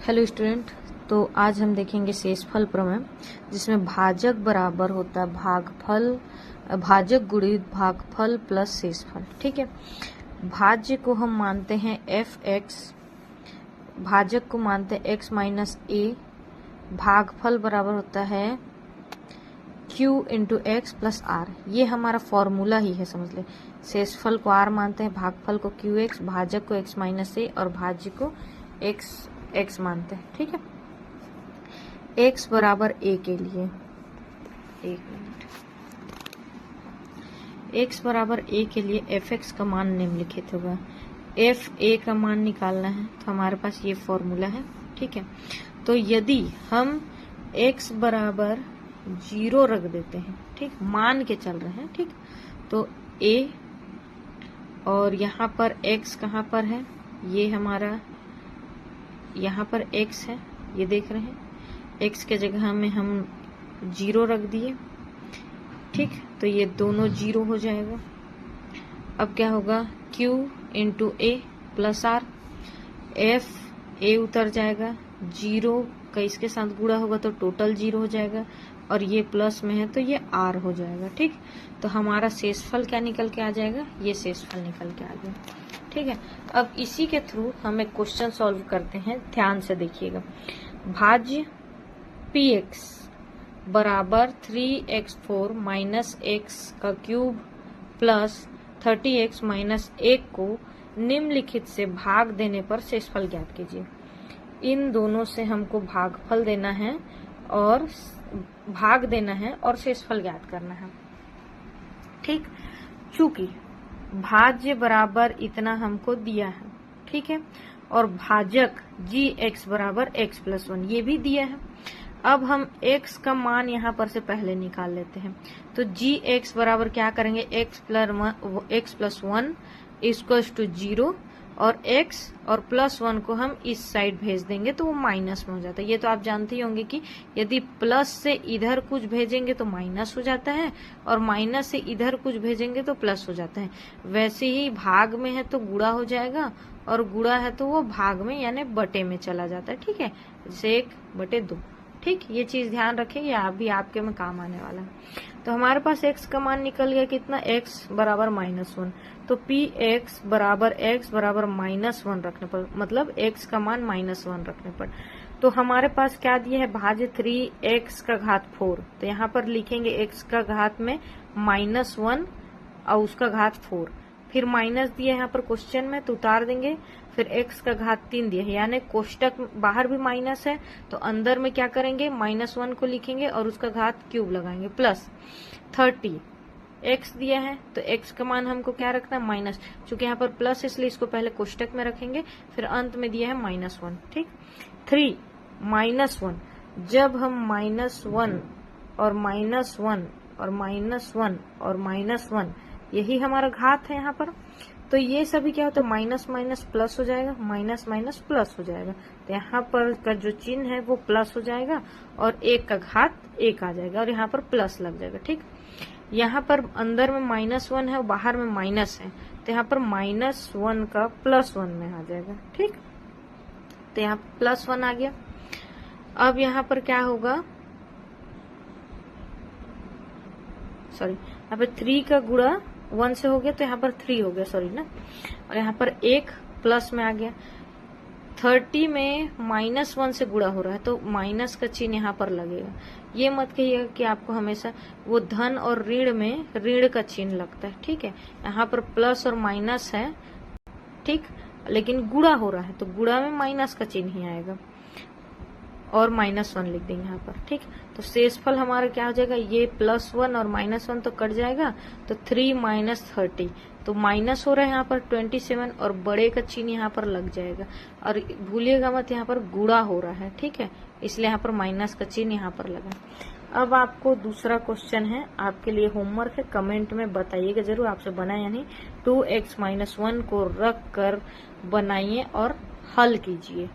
Hello student. तो आज हम देखेंगे शेषफल प्रमेय, जिसमें भाजक बराबर होता है भागफल, भाजक गुणित भागफल प्लस शेषफल। ठीक है, भाज्य को हम मानते हैं एफ एक्स, भाजक को मानते हैं एक्स माइनस ए, भागफल बराबर होता है Q into X plus R. ये हमारा फॉर्मूला ही है, समझ ले। शेषफल को आर मानते हैं, भागफल को क्यू एक्स, भाजक को एक्स माइनस ए और भाज्य को एक्स मानते हैं। ठीक है, एक्स बराबर ए के लिए एक मिनट, एक्स बराबर ए के लिए एफ एक्स का मान निम्नलिखित होगा। एफ ए का मान निकालना है तो हमारे पास ये फॉर्मूला है। ठीक है, तो यदि हम एक्स बराबर 0 रख देते हैं, ठीक, मान के चल रहे हैं, ठीक, तो ए और यहाँ पर एक्स कहाँ पर है, ये हमारा यहाँ पर x है, ये देख रहे हैं। x के जगह में हम 0 रख दिए, ठीक, तो ये दोनों 0 हो जाएगा। अब क्या होगा, q into A plus R, F A उतर जाएगा, 0 का इसके साथ गुणा होगा तो टोटल 0 हो जाएगा, और ये प्लस में है तो ये आर हो जाएगा। ठीक, तो हमारा शेषफल क्या निकल के आ जाएगा, ये शेषफल निकल के आ गया। ठीक है, अब इसी के थ्रू हम एक क्वेश्चन सॉल्व करते हैं, ध्यान से देखिएगा। भाज्य पी एक्स बराबर 3x4 माइनस एक्स का क्यूब प्लस 30x माइनस 1 को निम्नलिखित से भाग देने पर शेषफल ज्ञात कीजिए। इन दोनों से हमको भागफल देना है और भाग देना है और शेषफल ज्ञात करना है। ठीक, चूंकि भाज्य बराबर इतना हमको दिया है, ठीक है, और भाजक जी एक्स बराबर एक्स प्लस 1 ये भी दिया है। अब हम x का मान यहाँ पर से पहले निकाल लेते हैं, तो जी एक्स बराबर क्या करेंगे, एक्स प्लस 1 इक्वल्स टू 0, और x और प्लस 1 को हम इस साइड भेज देंगे तो वो माइनस में हो जाता है। ये तो आप जानते ही होंगे कि यदि प्लस से इधर कुछ भेजेंगे तो माइनस हो जाता है, और माइनस से इधर कुछ भेजेंगे तो प्लस हो जाता है। वैसे ही भाग में है तो गुणा हो जाएगा, और गुणा है तो वो भाग में यानी बटे में चला जाता है। ठीक है, जैसे 1/2। ठीक, ये चीज ध्यान रखेंगे, आप भी आपके में काम आने वाला है। तो हमारे पास x का मान निकल गया कितना, x बराबर -1, तो पी एक्स बराबर x बराबर -1 रखने पर, मतलब x का मान -1 रखने पर, तो हमारे पास क्या दिया है, भाज्य 3x का घात 4, तो यहाँ पर लिखेंगे x का घात में -1 और उसका घात 4, फिर माइनस दिया है यहाँ पर क्वेश्चन में तो उतार देंगे, फिर x का घात 3 दिया है, यानी कोष्टक बाहर भी माइनस है तो अंदर में क्या करेंगे, -1 को लिखेंगे और उसका घात क्यूब लगाएंगे, प्लस 30 x दिया है तो x का मान हमको क्या रखना है, माइनस, चूंकि यहाँ पर प्लस इसलिए इसको पहले कोष्टक में रखेंगे, फिर अंत में दिया है -1। ठीक, 3 -1, जब हम -1 और -1 और -1 और -1, यही हमारा घात है यहाँ पर, तो ये सभी क्या होता है, माइनस माइनस प्लस हो जाएगा, माइनस माइनस प्लस हो जाएगा, तो यहाँ पर का जो चिन्ह है वो प्लस हो जाएगा, और 1 का घात 1 आ जाएगा, और यहाँ पर प्लस लग जाएगा। ठीक, यहाँ पर अंदर में -1 है और बाहर में माइनस है, तो यहाँ पर -1 का +1 में आ जाएगा। ठीक, तो यहाँ +1 आ गया। अब यहाँ पर क्या होगा, सॉरी, यहाँ पर 3 का गुणा 1 से हो गया तो यहाँ पर 3 हो गया, सॉरी ना, और यहाँ पर 1 प्लस में आ गया। 30 में -1 से गुणा हो रहा है तो माइनस का चिन्ह यहाँ पर लगेगा। ये मत कहिएगा कि आपको हमेशा वो धन और ऋण में ऋण का चिन्ह लगता है। ठीक है, यहाँ पर प्लस और माइनस है, ठीक, लेकिन गुणा हो रहा है तो गुणा में माइनस का चिन्ह ही आएगा, और -1 लिख देंगे यहाँ पर। ठीक, तो शेषफल हमारा क्या हो जाएगा, ये +1 और -1 तो कट जाएगा, तो 3 - 30, तो माइनस हो रहा है यहाँ पर 27, और बड़े का चिन्ह यहाँ पर लग जाएगा, और भूलिएगा मत यहाँ पर गुणा हो रहा है। ठीक है, इसलिए यहाँ पर माइनस का चिन्ह यहाँ पर लगा। अब आपको दूसरा क्वेश्चन है, आपके लिए होमवर्क है, कमेंट में बताइएगा जरूर आपसे बना या नहीं। 2x - 1 को रख कर बनाइए और हल कीजिए।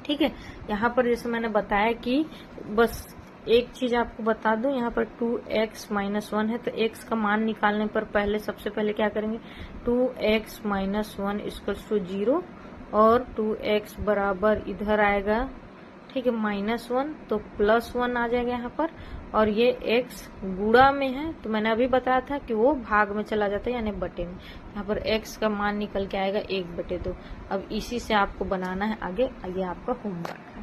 ठीक है, यहाँ पर जैसे मैंने बताया कि बस एक चीज आपको बता दूं, यहाँ पर 2x - 1 है तो x का मान निकालने पर पहले सबसे पहले क्या करेंगे, 2x - 1 इक्वल्स टू 0, और 2x बराबर इधर आएगा, ठीक है, -1, तो +1 आ जाएगा यहाँ पर। और ये x गुणा में है, तो मैंने अभी बताया था कि वो भाग में चला जाता है यानी बटे में। यहाँ पर x का मान निकल के आएगा 1/2। अब इसी से आपको बनाना है आगे, ये आपका होमवर्क है।